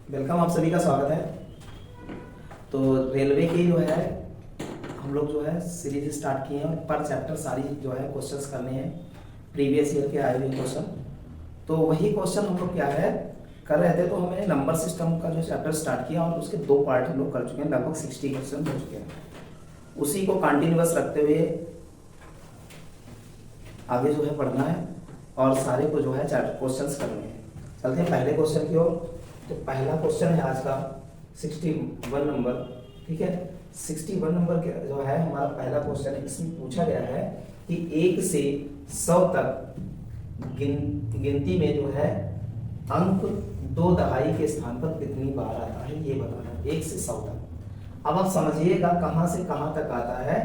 Welcome, आप सभी का स्वागत है। तो रेलवे की जो है हम लोग जो है सीरीज स्टार्ट किए हैं और पर चैप्टर सारी जो है क्वेश्चंस करने हैं प्रीवियस ईयर के आए हुए क्वेश्चन। तो वही क्वेश्चन हम लोग क्या है कर रहे थे। तो हमें नंबर सिस्टम का जो चैप्टर स्टार्ट किया और उसके 2 पार्ट हम लोग कर चुके हैं, लगभग 60 क्वेश्चन हो चुके हैं। उसी को कंटिन्यूअस रखते हुए आगे जो है पढ़ना है और सारे को जो है क्वेश्चंस करने हैं। चलते हैं पहले क्वेश्चन की ओर। तो पहला क्वेश्चन है आज का 61 नंबर, ठीक है। 61 नंबर के जो है हमारा पहला क्वेश्चन है। इसमें पूछा गया है कि 1 से 100 तक गिनती में जो है अंक 2 दहाई के स्थान पर कितनी बार आता है, ये बताना है। 1 से 100 तक। अब आप समझिएगा कहां से कहां तक आता है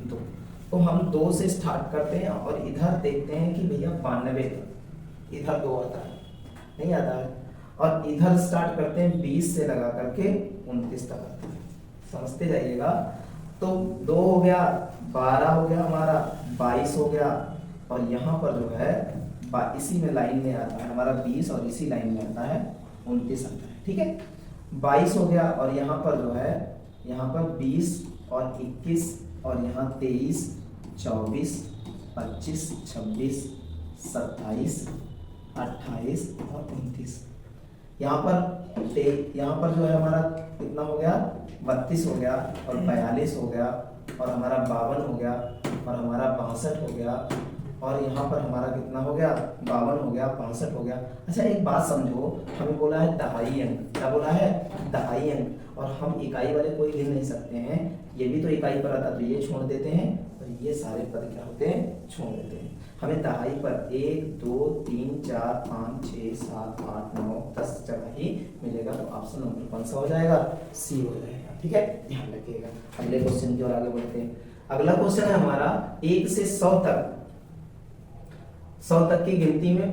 2। तो हम 2 से स्टार्ट करते हैं और इधर देखते हैं कि भैया 92 तक इधर 2 आता है, नहीं आता है। और इधर स्टार्ट करते हैं 20 से लगा करके 29 तक आता है, समझते जाइएगा। तो 2 हो गया, 12 हो गया, हमारा 22 हो गया, और यहाँ पर जो है इसी में लाइन में आता है हमारा 20 और इसी लाइन में आता है 29 आता है, ठीक है। 22 हो गया और यहाँ पर जो है यहाँ पर 20 और 21 और यहाँ 23, 24, 25, 26, 27, 28 और 29। यहाँ पर जो है हमारा कितना हो गया 32 हो गया और 42 हो गया और हमारा 52 हो गया और हमारा 62 हो गया और यहाँ पर हमारा कितना हो गया 52 हो गया, 65 हो गया। अच्छा एक बात समझो, हमें बोला है दहाई अंक, क्या बोला है दहाई अंक, और हम इकाई वाले कोई गिन नहीं सकते हैं। ये भी तो इकाई पर आता, तो ये छोड़ देते हैं और ये सारे पद क्या होते हैं छोड़ देते हैं। हमें दहाई पर 1 2 3 4 5 6 7 8 9 10 जगह ही मिलेगा। तो ऑप्शन नंबर कौन सा हो जाएगा, सी हो जाएगा, ठीक है, ध्यान रखिएगा। अगले क्वेश्चन की ओर आगे बढ़ते हैं। अगला क्वेश्चन है हमारा 1 से 100 तक की गिनती में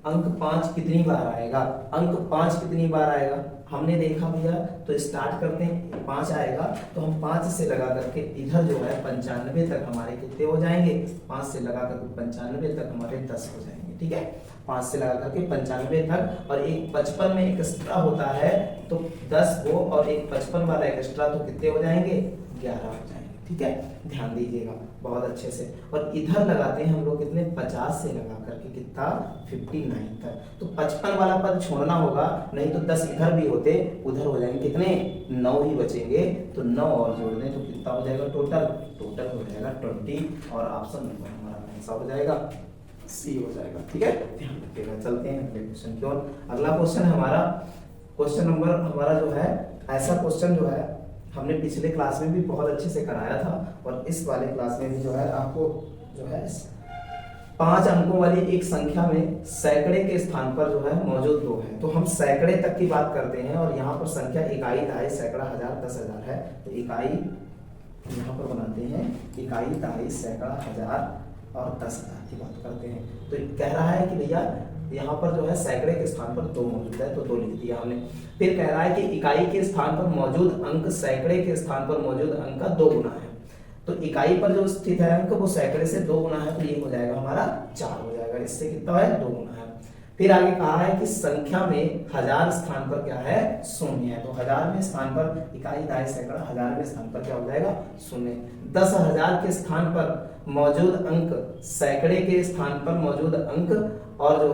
अंक 5 कितनी बार आएगा। अंक 5 कितनी बार आएगा हमने देखा भैया। तो स्टार्ट करते हैं, 5 आएगा तो हम 5 से लगा करके इधर जो है 95 तक हमारे कितने हो जाएंगे। 5 से लगा करके 95 तक हमारे 10 हो जाएंगे, ठीक है। 5 से लगा करके 95 तक, और एक 55 में एक एक्स्ट्रा होता है तो 10 हो, और एक 55 वाला एक्स्ट्रा तो कितने हो जाएंगे 11 हो जाएंगे, ठीक है, ध्यान दीजिएगा बहुत अच्छे से। और इधर लगाते हैं हम लोग कितने 50 से लगा करके कितना 59 तक। तो 55 वाला पद छोड़ना होगा, नहीं तो 10 इधर भी होते उधर हो जाएंगे कितने 9 ही बचेंगे। तो 9 और जोड़ दें तो कितना हो जाएगा टोटल हो जाएगा 20, और ऑप्शन नंबर हमारा कौन सा हो जाएगा, सी हो जाएगा, ठीक है, ध्यान रखिएगा। चलते हैं अगले क्वेश्चन की ओर। अगला क्वेश्चन है हमारा क्वेश्चन नंबर हमारा जो है, ऐसा क्वेश्चन जो है हमने पिछले क्लास में भी बहुत अच्छे से कराया था, और इस वाले क्लास में भी जो है आपको जो है 5 अंकों वाली एक संख्या में सैकड़े के स्थान पर जो है मौजूद 2 है। तो हम सैकड़े तक की बात करते हैं, और यहाँ पर संख्या इकाई, दहाई, सैकड़ा, हजार, 10,000 है। तो इकाई यहाँ पर बनाते हैं, इकाई, दहाई, सैकड़ा, हजार और 10,000 की बात करते हैं। तो कह रहा है कि भैया यहाँ पर जो है सैकड़े के स्थान पर 2 मौजूद है, तो 2 लिख दिया हमने। फिर कह रहा है कि इकाई के स्थान पर मौजूद अंक सैकड़े के स्थान पर मौजूद अंक का 2 गुना है। तो इकाई पर जो स्थित है अंक वो सैकड़े से 2 गुना है, तो ये हो जाएगा हमारा 4 हो जाएगा। इससे कितना है 2 गुना है। फिर आगे कहा है कि संख्या में हजार स्थान पर क्या है 0 है। तो हजार में स्थान पर इकाई, दहाई, सैकड़ा, हजार में स्थान पर क्या हो जाएगा 0। 10,000 के स्थान पर मौजूद अंक सैकड़े के स्थान पर मौजूद अंक और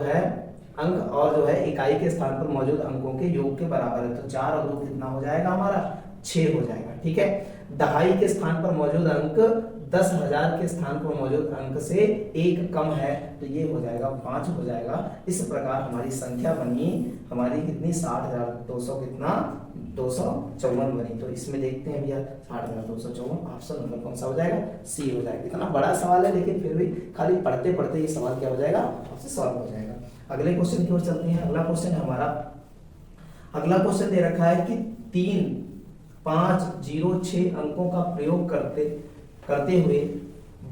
जो है इकाई के स्थान पर मौजूद अंकों के योग के बराबर है। तो 4 और 2 कितना हो जाएगा हमारा 6 हो जाएगा, ठीक है। दहाई के स्थान पर मौजूद अंक 10,000 के स्थान पर मौजूद अंक से 1 कम है, तो ये हो जाएगा 5 हो जाएगा। इस प्रकार हमारी संख्या बनी हमारी कितनी 60,200 कितना 254 बनी। तो इसमें देखते हैं भैया 60,254, ऑप्शन नंबर कौन सा हो जाएगा, सी हो जाएगा। इतना बड़ा सवाल है लेकिन फिर भी खाली पढ़ते पढ़ते ये सवाल क्या हो जाएगा आपसे सॉल्व हो जाएगा। अगले क्वेश्चन की ओर चलते हैं। अगला क्वेश्चन है हमारा, अगला क्वेश्चन दे रखा है कि 3, 5, 0, 6 अंकों का प्रयोग करते हुए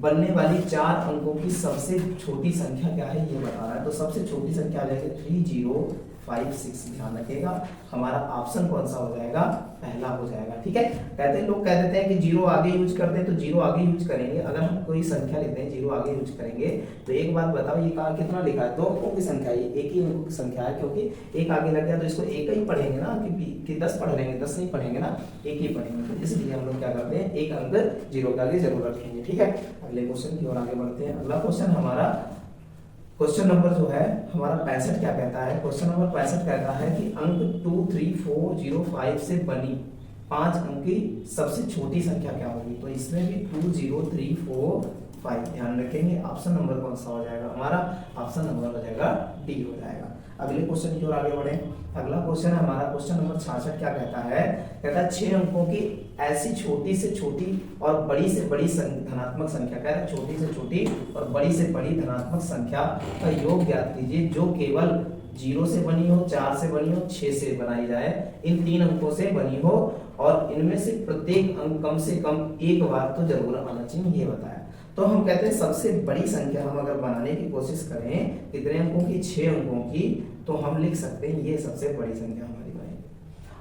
बनने वाली 4 अंकों की सबसे छोटी संख्या क्या है ये बता रहा है। तो सबसे छोटी संख्या आ जाएगी 30, 5 6 ध्यान रखिएगा। हमारा ऑप्शन कौन सा हो जाएगा, पहला हो जाएगा। ठीक है, कहते हैं लोग कह देते हैं कि जीरो आगे यूज करते हैं, तो जीरो आगे यूज करेंगे। अगर हम कोई संख्या लेते हैं जीरो आगे यूज करेंगे तो एक बात बताओ, ये कहाँ कितना लिखा है, 2 अंकों की संख्या है, एक ही अंकों की संख्या है, क्योंकि एक आगे लग गया तो इसको एक ही पढ़ेंगे ना, कि 10 पढ़ लेंगे, 10 नहीं पढ़ेंगे ना, एक ही पढ़ेंगे। तो इसलिए हम लोग क्या करते हैं, एक अंक जीरो के आगे जरूर रखेंगे। ठीक है, अगले क्वेश्चन की ओर आगे बढ़ते हैं। अगला क्वेश्चन हमारा क्वेश्चन नंबर जो है हमारा 65 क्या कहता है, क्वेश्चन नंबर 65 कहता है कि अंक 2 3 4 0 5 से बनी 5 अंक की सबसे छोटी संख्या क्या होगी। तो इसमें भी 2 0 3 4 5 ध्यान रखेंगे। ऑप्शन नंबर कौन सा हो जाएगा, हमारा ऑप्शन नंबर हो जाएगा डी हो जाएगा। अगले क्वेश्चन की ओर आगे बढ़े। अगला क्वेश्चन है हमारा क्वेश्चन नंबर 66 क्या कहता है, कहता है 6 अंकों की ऐसी छोटी से छोटी और बड़ी से बड़ी धनात्मक संख्या, कहता है छोटी से छोटी और बड़ी से बड़ी धनात्मक संख्या का योग ज्ञात कीजिए जो केवल 0 से बनी हो, 4 से बनी हो, 6 से बनाई जाए, इन 3 अंकों से बनी हो और इनमें से प्रत्येक अंक कम से कम एक बार तो जरूर आना चाहिए, ये बताया। तो हम कहते हैं सबसे बड़ी संख्या हम अगर बनाने की कोशिश करें कितने अंकों की, 6 अंकों की, तो हम लिख सकते हैं ये सबसे बड़ी संख्या हमारी बनेगी।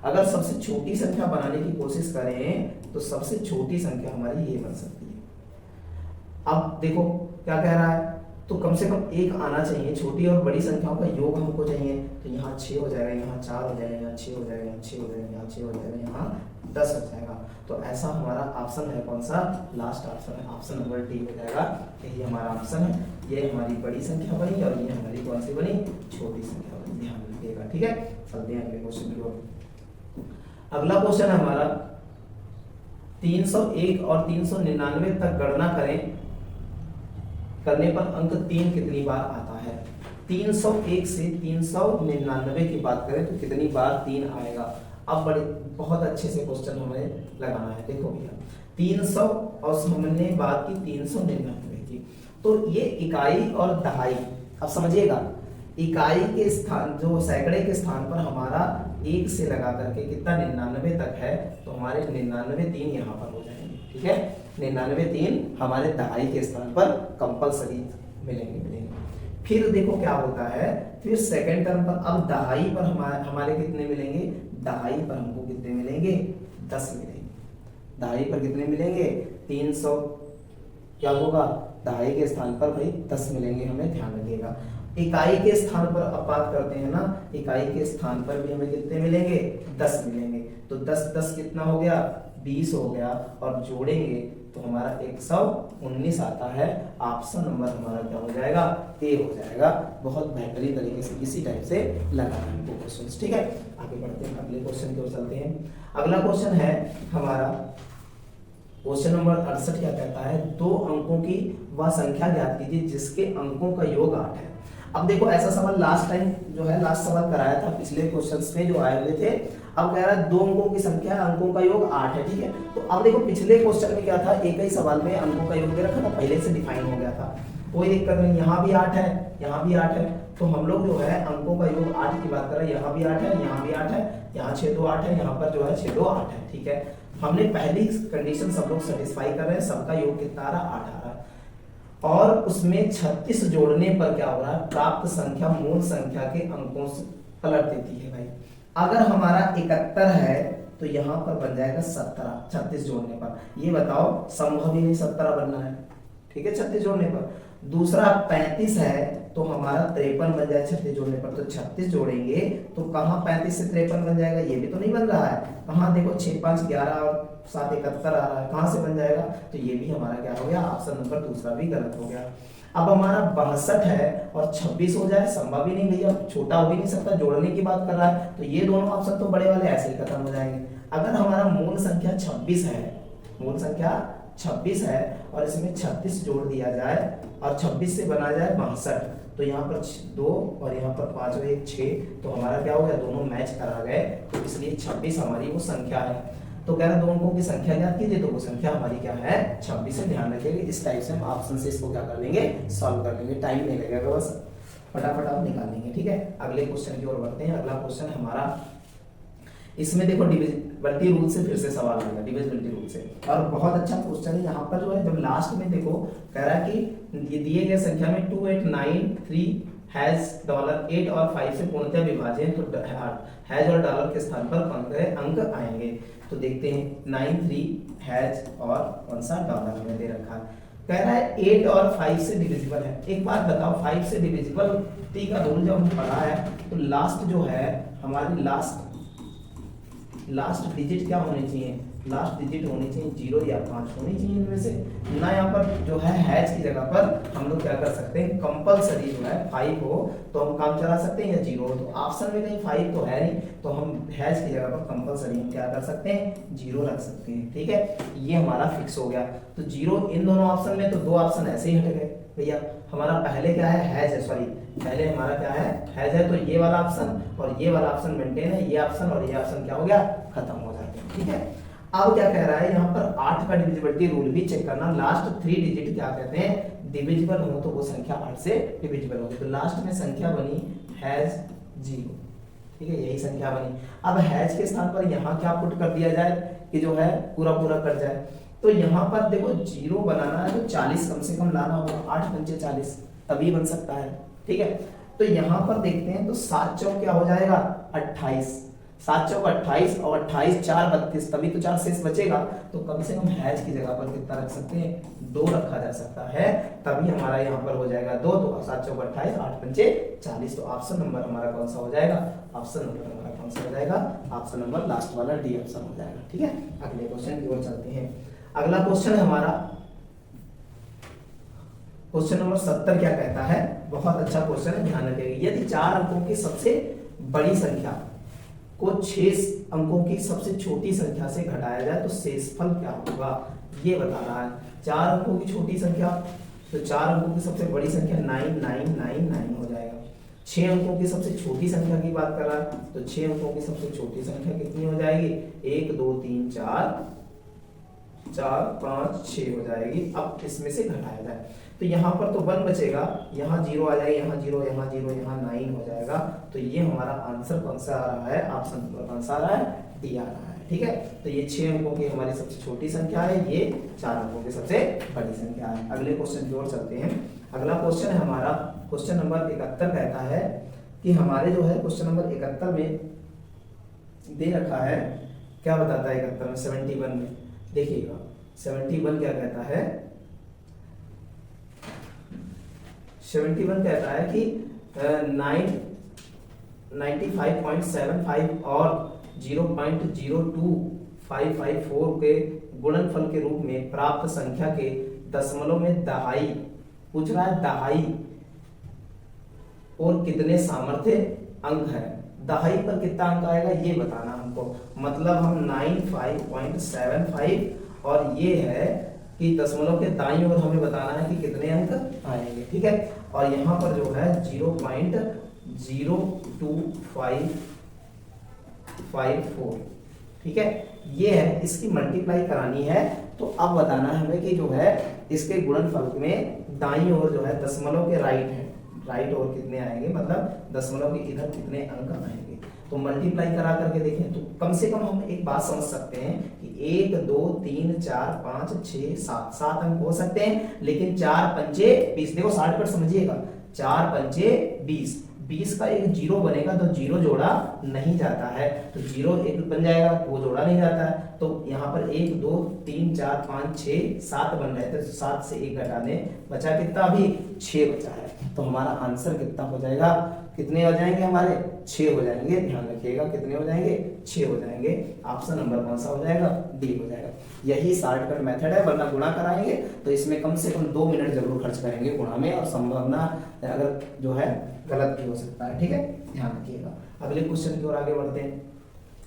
अगर सबसे छोटी संख्या बनाने की कोशिश करें तो सबसे छोटी संख्या हमारी ये बन सकती है। अब देखो क्या कह रहा है, तो कम से कम एक आना चाहिए, छोटी और बड़ी संख्याओं का योग हमको चाहिए। तो यहाँ 6 हो जाएगा, यहाँ 4 हो जाएगा, यहाँ 6 हो जाएगा, यहाँ 6 हो जाएगा, यहाँ 6 हो जाएगा, यहाँ 10 हो जाएगा। तो ऐसा हमारा ऑप्शन है कौन सा, लास्ट ऑप्शन है, ऑप्शन नंबर डी हो जाएगा। यही हमारा ऑप्शन है, ये हमारी बड़ी संख्या बनी और ये हमारी कौन सी बनी, छोटी संख्या बनी, ध्यान रखिएगा। ठीक है, चलते हैं अगले क्वेश्चन की ओर। अगला क्वेश्चन है हमारा 301 और 399 तक गणना करने पर अंक 3 कितनी बार आता है। 301 से 399 की बात करें तो कितनी बार 3 आएगा। अब बड़े बहुत अच्छे से क्वेश्चन हमें लगाना है। देखो भैया 300 और हमने बात की 399 की, तो ये इकाई और दहाई, अब समझिएगा इकाई के स्थान जो सैकड़े के स्थान पर हमारा 1 से लगा करके कितना 99 तक है, तो हमारे 99 3 यहाँ पर हो जाएंगे। ठीक है, 99 3 हमारे दहाई के स्थान पर कंपलसरी मिलेंगे। फिर देखो क्या होता है, फिर सेकंड टर्म पर अब दहाई पर हमारे कितने मिलेंगे, दहाई पर हमको कितने मिलेंगे, 10 मिलेंगे। दहाई पर कितने मिलेंगे, 300, क्या होगा, दहाई के स्थान पर भाई 10 मिलेंगे, हमें ध्यान रखिएगा। इकाई के स्थान पर अब बात करते हैं ना, इकाई के स्थान पर भी हमें कितने मिलेंगे, 10 मिलेंगे। तो 10 10 कितना हो गया, 20 हो गया, और जोड़ेंगे तो हमारा 119 आता है। ऑप्शन नंबर हमारा क्या हो जाएगा, ए हो जाएगा। बहुत बेहतरीन तरीके से इसी टाइप से लगाना है हमको क्वेश्चन। ठीक है, आगे बढ़ते हैं, अगले क्वेश्चन की ओर चलते हैं। अगला क्वेश्चन है हमारा क्वेश्चन नंबर 68 क्या कहता है, 2 अंकों की वह संख्या ज्ञात कीजिए जिसके अंकों का योग 8 है। अब देखो ऐसा सवाल लास्ट टाइम जो है लास्ट सवाल कराया था पिछले क्वेश्चंस में जो आए हुए थे। अब कह रहा है 2 अंकों की संख्या है, अंकों का योग 8 है। ठीक है, तो अब देखो पिछले क्वेश्चन में क्या था, एक ही सवाल में अंकों का योग दे रखा था, पहले से डिफाइन हो गया था, कोई दिक्कत नहीं। यहाँ भी 8 है, यहाँ भी 8 है, तो हम लोग जो है अंकों का योग 8 की बात कर रहे हैं। यहाँ भी 8 है, यहाँ भी 8 है, यहाँ 6 2 8 है, यहाँ पर जो है 6 2 8 है। ठीक है, हमने पहली कंडीशन सब लोग सेटिस्फाई कर रहे हैं, सबका योग कितना आ रहा, 8 आ रहा है, और उसमें 36 जोड़ने पर क्या हो रहा है, प्राप्त संख्या मूल संख्या के अंकों से पलट देती है। भाई अगर हमारा 71 है तो यहाँ पर बन जाएगा 17, 36 जोड़ने पर। ये बताओ संभव ही नहीं 17 बनना है। ठीक है, 36 जोड़ने पर। दूसरा 35 है तो हमारा 53 बन जाए 36 जोड़ने पर, तो 36 जोड़ेंगे तो कहाँ 35 से 53 बन जाएगा, ये भी तो नहीं बन रहा है। कहाँ देखो 6 5 11 और 7 71 आ रहा है, कहाँ से बन जाएगा, तो ये भी हमारा क्या हो गया, ऑप्शन नंबर दूसरा भी गलत हो गया। अब हमारा 62 है और 26 हो जाए, संभव ही नहीं भैया, छोटा हो ही नहीं सकता, जोड़ने की बात कर रहा है, तो ये दोनों ऑप्शन तो बड़े वाले ऐसे ही खत्म हो जाएंगे। अगर हमारा मूल संख्या 26 है, मूल संख्या 26 है और इसमें 36 जोड़ दिया जाए और 26 से बना जाए 62, तो यहाँ पर 2 और यहाँ पर 5 और 1 6, तो हमारा क्या हो गया, दोनों मैच करा गए, तो इसलिए 26 हमारी वो संख्या है। तो कह रहे 2 अंकों की संख्या ज्ञात कीजिए, तो वो संख्या हमारी क्या है, 26 से। ध्यान रखिएगा, इस टाइप से हम ऑप्शन से इसको क्या कर लेंगे, सॉल्व कर लेंगे, टाइम नहीं लगेगा, बस फटाफट आप निकाल लेंगे। ठीक है, अगले क्वेश्चन की ओर बढ़ते हैं। अगला क्वेश्चन हमारा, इसमें देखो डिविजिबिलिटी रूल से फिर से सवाल आएगा, डिविजिबिलिटी रूल से, और बहुत अच्छा क्वेश्चन है। यहाँ पर जो है जब लास्ट में देखो कह रहा है कि ये दिए गए संख्या में 2 8 9 3 हैज डॉलर 8 और 5 से पूर्णतः विभाजित, तो हैज और डॉलर के स्थान पर कौन से अंक आएंगे? तो देखते हैं 9 3 हैज और कौन सा डॉलर हमें दे रखा है। कह रहा है 8 और 5 से डिविजिबल है। एक बात बताओ, 5 से डिविजिबल टी का रूल जब हम पढ़ा है तो लास्ट जो है हमारी लास्ट डिजिट क्या होनी चाहिए? लास्ट डिजिट होनी चाहिए 0 या 5 होनी चाहिए इनमें से ना। यहाँ पर जो है हैज की जगह पर हम लोग क्या कर सकते हैं, कंपलसरी जो है 5 हो तो हम काम चला सकते हैं, या 0 हो तो ऑप्शन में कहीं 5 तो है नहीं, तो हम हैज की जगह पर कंपलसरी हम क्या कर सकते हैं, 0 रख सकते हैं। ठीक है, ये हमारा फिक्स हो गया। तो 0 इन दोनों ऑप्शन में, तो दो ऑप्शन ऐसे ही हट गए भैया। हमारा पहले क्या है, हैज है, सॉरी पहले हमारा क्या है, हैज है, तो ये वाला ऑप्शन और ये वाला ऑप्शन मेंटेन है, ये ऑप्शन और ये ऑप्शन क्या हो गया, खत्म हो जाते हैं। ठीक है, अब क्या कह रहा है यहाँ पर 8 का डिविजिबिलिटी रूल भी चेक करना। लास्ट 3 डिजिट क्या कहते हैं, डिविजिबल हो तो वो संख्या 8 से डिविजिबल होगी। तो लास्ट में संख्या बनी हैज 0। ठीक है, यही संख्या बनी। अब हैज के स्थान पर यहाँ क्या पुट कर दिया जाए कि जो है पूरा पूरा कर जाए। तो यहाँ पर देखो 0 बनाना है तो 40 कम से कम लाना होगा, 8 पंचे 40 तभी बन सकता है। ठीक है, तो यहाँ पर देखते हैं तो 7 चौक क्या हो जाएगा, 28, 7 चौक 28 और 28 4 32, तभी तो 4 शेष बचेगा। तो कम से कम हैज की जगह पर कितना रख सकते हैं, 2 रखा जा सकता है, तभी हमारा यहाँ पर हो जाएगा 2। तो 7 चौक 28, 8 पंचे 40। तो ऑप्शन नंबर हमारा कौन सा हो जाएगा, ऑप्शन नंबर हमारा कौन सा हो जाएगा, ऑप्शन नंबर लास्ट वाला डी ऑप्शन हो जाएगा। ठीक है, अगले क्वेश्चन की ओर चलते हैं। अगला क्वेश्चन है हमारा क्वेश्चन नंबर 70। क्या कहता है, बहुत अच्छा क्वेश्चन है, ध्यान रखिएगा। यदि 4 अंकों की सबसे बड़ी संख्या को 6 अंकों की सबसे छोटी संख्या से घटाया जाए तो शेषफल क्या होगा, ये बता रहा है। 4 अंकों की छोटी संख्या, तो 4 अंकों की सबसे बड़ी संख्या 9999 हो जाएगा। 6 अंकों की सबसे छोटी संख्या की बात कर रहा है, तो 6 अंकों की सबसे छोटी संख्या कितनी हो जाएगी, 1 2 3 4 4 5 6 हो जाएगी। अब इसमें से घटाया जाए तो यहाँ पर तो 1 बचेगा, यहाँ 0 आ जाएगा, यहाँ 0, यहाँ 0, यहाँ 9 हो जाएगा। तो ये हमारा आंसर कौन सा आ रहा है, ऑप्शन नंबर कौन सा आ रहा है, डी आ रहा है। ठीक है, तो ये 6 अंकों की हमारी सबसे छोटी संख्या है, ये 4 अंकों की सबसे बड़ी संख्या है। अगले क्वेश्चन की ओर चलते हैं। अगला क्वेश्चन है हमारा क्वेश्चन नंबर 71। कहता है कि हमारे जो है क्वेश्चन नंबर 71 में दे रखा है, क्या बताता है 71 में, 71 में देखिएगा 71 क्या कहता है, 71 कहता है कि 95.75 और 0.02554 के गुणनफल के रूप में प्राप्त संख्या के दशमलव में दहाई, पूछ रहा है दहाई और कितने सामर्थ्य अंक है। दहाई पर कितना अंक आएगा ये बताना हमको, मतलब हम 95.75 और ये है कि दशमलव के दाईं ओर हमें बताना है कि कितने अंक आएंगे। ठीक है, और यहाँ पर जो है 0.02554, ठीक है, ये है, इसकी मल्टीप्लाई करानी है। तो अब बताना है हमें कि जो है इसके गुणनफल में दाईं ओर जो है दशमलव के राइट है, राइट ओर कितने आएंगे, मतलब दशमलव के इधर कितने अंक आएंगे। तो मल्टीप्लाई करा करके देखें तो कम से कम हम एक बात समझ सकते हैं कि 1 2 3 4 5 6 7 अंक हो सकते हैं, लेकिन 4 पंचे 20, देखो शॉर्टकट समझिएगा, 4 पंचे 20 का एक 0 बनेगा तो 0 जोड़ा नहीं जाता है, तो 0 एक बन जाएगा, वो जोड़ा नहीं जाता है। तो यहाँ पर 1 2 3 4 5 6 7 बन रहे थे, तो 7 से 1 घटाने बचा कितना, अभी 6 बचा है। तो हमारा आंसर कितना हो जाएगा, कितने हो जाएंगे हमारे, 6 हो जाएंगे। ध्यान रखिएगा कितने हो जाएंगे, 6 हो जाएंगे। ऑप्शन नंबर कौन सा हो जाएगा, डी हो जाएगा। यही शॉर्टकट मेथड है, वरना गुणा कराएंगे तो इसमें कम से कम 2 मिनट जरूर खर्च करेंगे गुणा में, और संभावना अगर जो है गलत भी हो सकता है। ठीक है, ध्यान रखिएगा। अगले क्वेश्चन की ओर आगे बढ़ते हैं।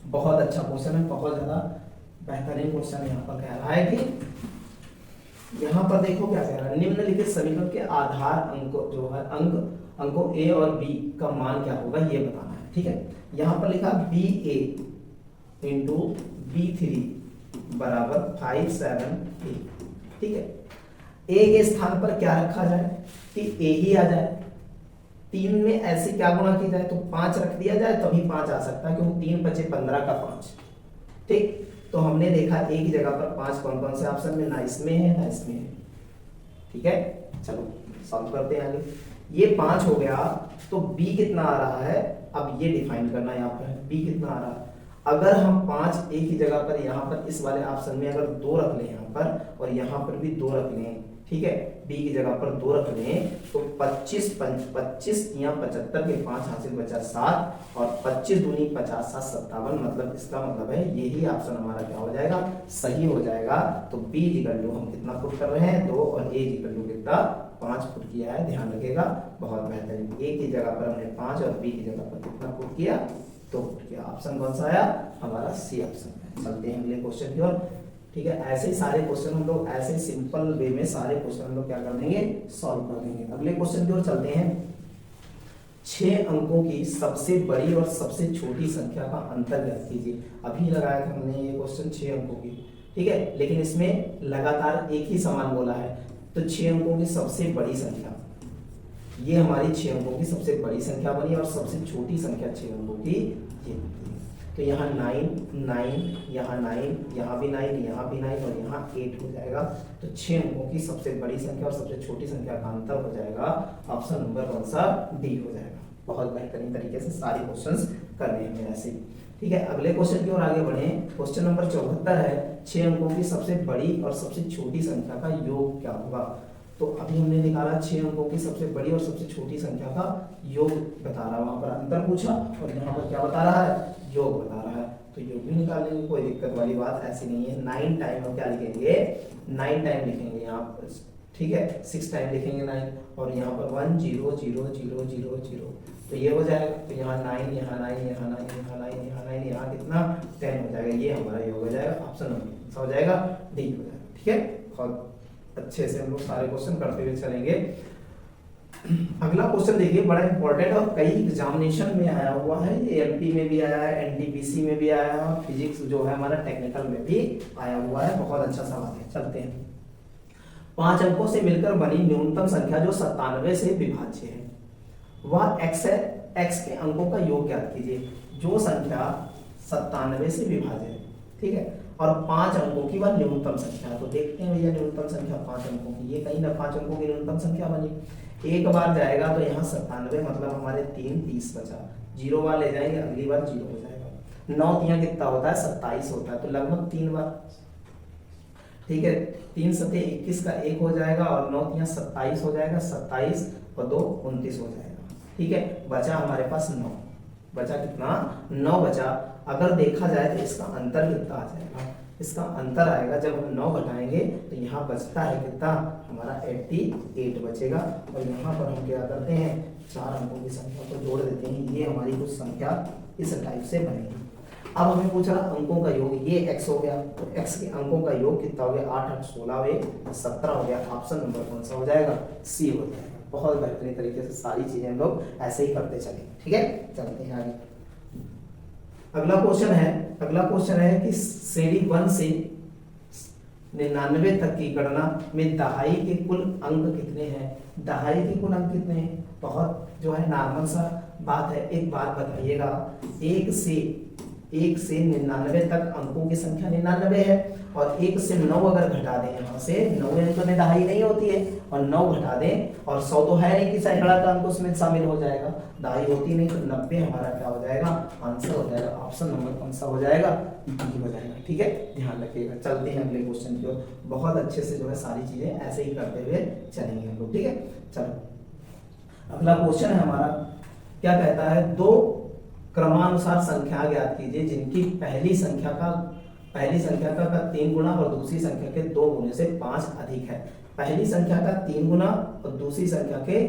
बहुत अच्छा क्वेश्चन है, बहुत ज्यादा बेहतरीन क्वेश्चन यहाँ पर कह रहा है कि यहाँ पर देखो क्या कह रहा है, निम्नलिखित समीकरण के आधार अंक जो है अंकों ए और बी का मान क्या होगा ये बताना है। ठीक है, यहाँ पर लिखा बी ए इंटू B3 बराबर 5 7 8। ठीक है, ए के स्थान पर क्या रखा जाए कि ए ही आ जाए, 3 में ऐसे क्या गुणा की जाए, तो 5 रख दिया जाए तभी 5 आ सकता है, क्योंकि 3 5 15 का 5। ठीक, तो हमने देखा ए की जगह पर 5 कौन कौन से ऑप्शन में, ना इसमें है ना इसमें है। ठीक है, चलो सॉल्व करते हैं आगे। ये 5 हो गया, तो b कितना आ रहा है, अब ये डिफाइन करना है यहाँ पर b कितना आ रहा है। अगर हम 5 एक ही जगह पर यहाँ पर इस वाले ऑप्शन में अगर 2 रख लें यहाँ पर और यहाँ पर भी 2 रख लें, ठीक है, b की जगह पर 2 रख लें, तो 25 या 75 के 5 हासिल बचा 7 और 25 दूनी 50 7 57, मतलब इसका मतलब है यही ऑप्शन हमारा क्या हो जाएगा, सही हो जाएगा। तो b इक्वल टू हम कितना पुट कर रहे हैं 2 और a इक्वल टू कितना 5 पुट किया है, ध्यान रखिएगा, बहुत बेहतरीन। a की जगह पर हमने 5 और b की जगह पर कितना पुट किया, तो पुट किया। ऑप्शन कौन सा आया हमारा, सी ऑप्शन है। चलते हैं अगले क्वेश्चन की ओर, ठीक है। ऐसे ही सारे क्वेश्चन हम लोग ऐसे सिंपल वे में सारे क्वेश्चन हम लोग क्या कर देंगे, सॉल्व कर देंगे। अगले क्वेश्चन की ओर चलते हैं। 6 अंकों की सबसे बड़ी और सबसे छोटी संख्या का अंतर ज्ञात कीजिए। अभी लगाया था हमने ये क्वेश्चन 6 अंकों की, ठीक है, लेकिन इसमें लगातार एक ही समान बोला है। तो 6 अंकों की सबसे बड़ी संख्या, ये हमारी 6 अंकों की सबसे बड़ी संख्या बनी और सबसे छोटी संख्या 6 अंकों की ये। तो यहाँ 9, 9, यहाँ 9, यहाँ भी 9, यहाँ भी 9 और यहाँ 8 हो जाएगा। तो 6 अंकों की सबसे बड़ी संख्या और सबसे छोटी संख्या का अंतर हो जाएगा, ऑप्शन नंबर कौन सा, डी हो जाएगा। बहुत बेहतरीन तरीके से सारे क्वेश्चंस करने हैं ऐसे, ठीक है। अगले क्वेश्चन की ओर आगे बढ़े। क्वेश्चन नंबर 74 है, 6 अंकों की सबसे बड़ी और सबसे छोटी संख्या का योग क्या होगा। तो अभी हमने निकाला 6 अंकों की सबसे बड़ी और सबसे छोटी संख्या का योग बता रहा है, वहां पर अंतर पूछा और यहाँ पर क्या बता रहा है, योग बता रहा है। तो योग भी निकाल लेंगे, कोई दिक्कत वाली बात ऐसी नहीं है। 9 टाइम हम क्या लिखेंगे, 9 टाइम लिखेंगे यहाँ पर, ठीक है, 6 टाइम लिखेंगे 9 और यहाँ पर 1 0 0 0 0 0, तो ये हो जाएगा। तो यहाँ 9, यहाँ 9, यहाँ 9, यहाँ 9, यहाँ 9, यहाँ कितना 10 हो जाएगा, ये हमारा योग हो जाएगा, ऑप्शन नंबर हो जाएगा, डी हो जाएगा, ठीक है। और अच्छे से हम लोग सारे क्वेश्चन करते हुए चलेंगे। अगला क्वेश्चन देखिए, बड़ा इंपॉर्टेंट और कई एग्जामिनेशन में आया हुआ है, ये एमपी में भी आया है, एनटीपीसी में भी आया है और फिजिक्स जो है हमारा टेक्निकल में भी आया हुआ है। बहुत अच्छा सवाल है, चलते हैं। 5 अंकों से मिलकर बनी न्यूनतम संख्या जो 97 से विभाज्य है वह x है, x के अंकों का योग ज्ञात कीजिए। जो संख्या 97 से विभाज्य है, ठीक है, और 5 अंकों की वह न्यूनतम संख्या। तो देखते हैं भैया, न्यूनतम संख्या 5 अंकों की, ये कहीं ना 5 अंकों की न्यूनतम संख्या बनी। एक बार जाएगा तो यहाँ 97, मतलब हमारे 3 30 बचा, 0 बार ले जाएंगे अगली बार 0 हो जाएगा। 9 यहाँ कितना होता है, 27 होता है, तो लगभग 3 बार, ठीक है। 3 सते 21 का 1 हो जाएगा और 9 यहाँ 27 हो जाएगा, 27 और 2 29 हो जाएगा, ठीक है। बचा हमारे पास 9, बचा कितना, 9 बचा। अगर देखा जाए तो इसका अंतर कितना आ जाएगा, इसका अंतर आएगा जब हम 9 घटाएंगे तो यहाँ बचता है कितना हमारा 88 बचेगा। और यहाँ पर हम क्या करते हैं, 4 अंकों की संख्या को जोड़ देते हैं, ये हमारी कुछ संख्या इस टाइप से बनेगी। अब हमें पूछ रहा अंकों का योग, ये x हो गया, तो x के अंकों का योग कितना हो गया, 8 8 16 हुए 17 हो गया। ऑप्शन नंबर कौन सा हो जाएगा, सी हो जाएगा। बहुत बेहतरीन तरीके से सारी चीजें हम लोग ऐसे ही करते चलेंगे, ठीक है। चलते हैं आगे। अगला क्वेश्चन है कि श्रेणी 1 से 99 तक की गणना में दहाई के कुल अंक कितने हैं। दहाई के कुल अंक कितने हैं, बहुत जो है नॉर्मल सा बात है। एक बात बताइएगा, 1 से 99 तक अंकों की संख्या 99 है और 1 से 9 अगर घटा दें, यहाँ से 9 अंक में दहाई नहीं होती है और 9 घटा दें, और 100 तो है नहीं कि सैकड़ा का अंक उसमें शामिल हो जाएगा, दहाई होती नहीं, तो 90 हमारा क्या हो जाएगा, आंसर हो जाएगा। ऑप्शन नंबर कौन सा हो जाएगा, बी हो जाएगा, ठीक है, ध्यान रखिएगा। चलते हैं अगले क्वेश्चन की ओर, बहुत अच्छे से जो है सारी चीजें ऐसे ही करते हुए चलेंगे हम लोग, ठीक है। चलो अगला क्वेश्चन है हमारा, क्या कहता है, 2 क्रमानुसार संख्या ज्ञात कीजिए जिनकी पहली संख्या का 3 गुना और दूसरी संख्या के 2 गुने से 5 अधिक है। पहली संख्या का 3 गुना और दूसरी संख्या के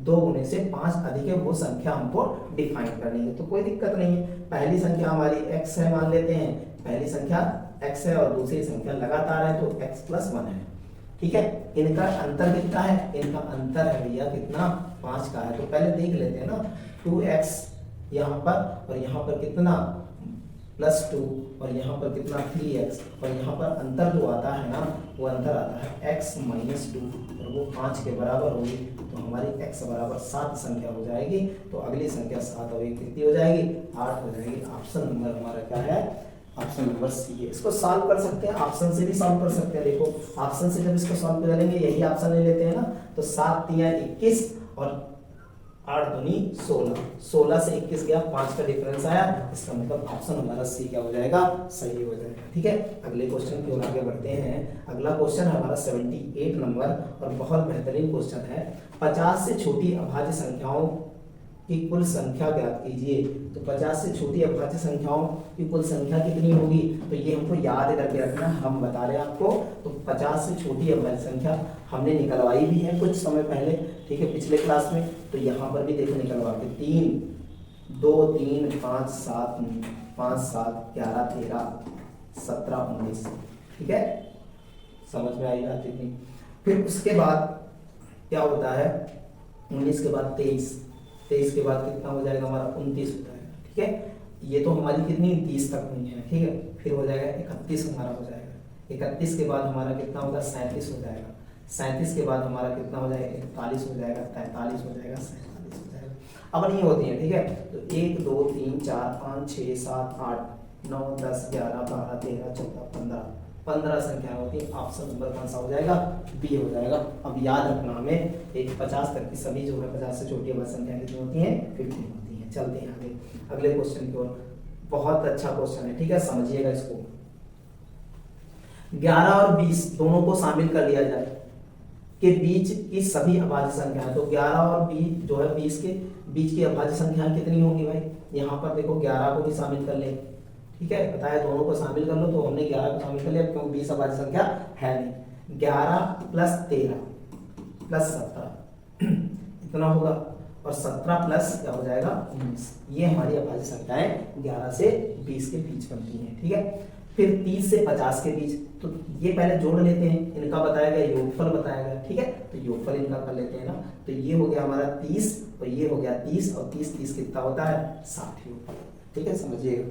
2 गुने से 5 अधिक है, वो संख्या हमको डिफाइन करनी है। तो कोई दिक्कत नहीं है, पहली संख्या हमारी x है, मान लेते हैं पहली संख्या x है और दूसरी संख्या लगातार है तो x + 1 है, ठीक है। इनका अंतर कितना है, इनका अंतर है भैया कितना, 5 का है। तो पहले देख लेते हैं ना, 2x यहाँ पर और यहाँ पर कितना +2 और यहाँ पर कितना 3x, और यहाँ पर अंतर जो आता है ना, वो अंतर आता है x - 2 और वो 5 के बराबर होगी। तो हमारी x बराबर 7 संख्या हो जाएगी। तो अगली संख्या 7 और 1 कितनी हो जाएगी, 8 हो जाएगी। ऑप्शन नंबर हमारा क्या है, ऑप्शन नंबर सी है। इसको सॉल्व कर सकते हैं, ऑप्शन से भी सॉल्व कर सकते हैं। देखो ऑप्शन से जब इसको सॉल्व करेंगे, यही ऑप्शन ले लेते हैं ना, तो 7 × 3 = 21 और 8 दूनी 16, 16 से 21 गया, 5 का डिफरेंस आया, इसका मतलब ऑप्शन हमारा सी क्या हो जाएगा, सही हो जाएगा। ठीक है, अगले क्वेश्चन की ओर आगे बढ़ते हैं। अगला क्वेश्चन है हमारा 78 नंबर और बहुत बेहतरीन क्वेश्चन है। 50 से छोटी अभाज्य संख्याओं की कुल संख्या ज्ञात कीजिए। तो 50 से छोटी अभाज्य संख्याओं की कुल संख्या कितनी होगी, तो ये हमको याद करके रखना, हम बता रहे हैं आपको। तो 50 से छोटी अभाज्य संख्या हमने निकलवाई भी है कुछ समय पहले, ठीक है, पिछले क्लास में। तो यहाँ पर भी देखो निकलवा के 3 2 3 5 7 5 7 11 13 17 19, ठीक है, समझ में आई बात इतनी। फिर उसके बाद क्या होता है, 19 के बाद 23, 23 के बाद कितना हो जाएगा हमारा 29 हो जाएगा। ठीक है, ये तो हमारी कितनी 30 तक हुई है। ठीक है, फिर हो जाएगा 31 हमारा हो जाएगा, 31 के बाद हमारा कितना होगा 37 हो जाएगा, 37 के बाद हमारा कितना हो जाएगा 41 हो जाएगा, 43 हो जाएगा, 47 हो जाएगा। अब नहीं होती है, ठीक है, तो 1 2 3 4 5 6 7 8 9 10 11 12 13 14 15, 15 संख्या होती है। ऑप्शन नंबर कौन सा हो जाएगा, बी हो जाएगा। अब याद रखना हमें, एक 50 तक की सभी जो है 50 से छोटी अभाज्य संख्या कितनी होती है, 50 होती है। चलते हैं आगे अगले क्वेश्चन की ओर। बहुत अच्छा क्वेश्चन है, ठीक है, समझिएगा इसको। 11 और 20 दोनों को शामिल कर लिया जाए के बीच की सभी अभाज्य संख्याएं। तो 11 और 20 जो है 20 के बीच की अभाज्य संख्याएं कितनी होंगी भाई, यहाँ पर देखो 11 को भी शामिल कर ले, ठीक है, बताया दोनों को शामिल कर लो, तो हमने 11 को शामिल कर लिया क्योंकि 20 अभाज्य संख्या है नहीं। 11 प्लस 13 प्लस 17 इतना होगा, और 17 प्लस क्या हो जाएगा 19। ये हमारी अभाज्य संख्याएं 11 से 20 के बीच बनती हैं। ठीक है, फिर 30 से 50 के बीच, तो ये पहले जोड़ लेते हैं, इनका बताया गया योगफल बताया गया। ठीक है, तो योगफल इनका कर लेते हैं ना, तो ये हो गया हमारा 30 और ये हो गया 30 और 30 30 कितना होता है 60 योगफल। ठीक है, समझिएगा,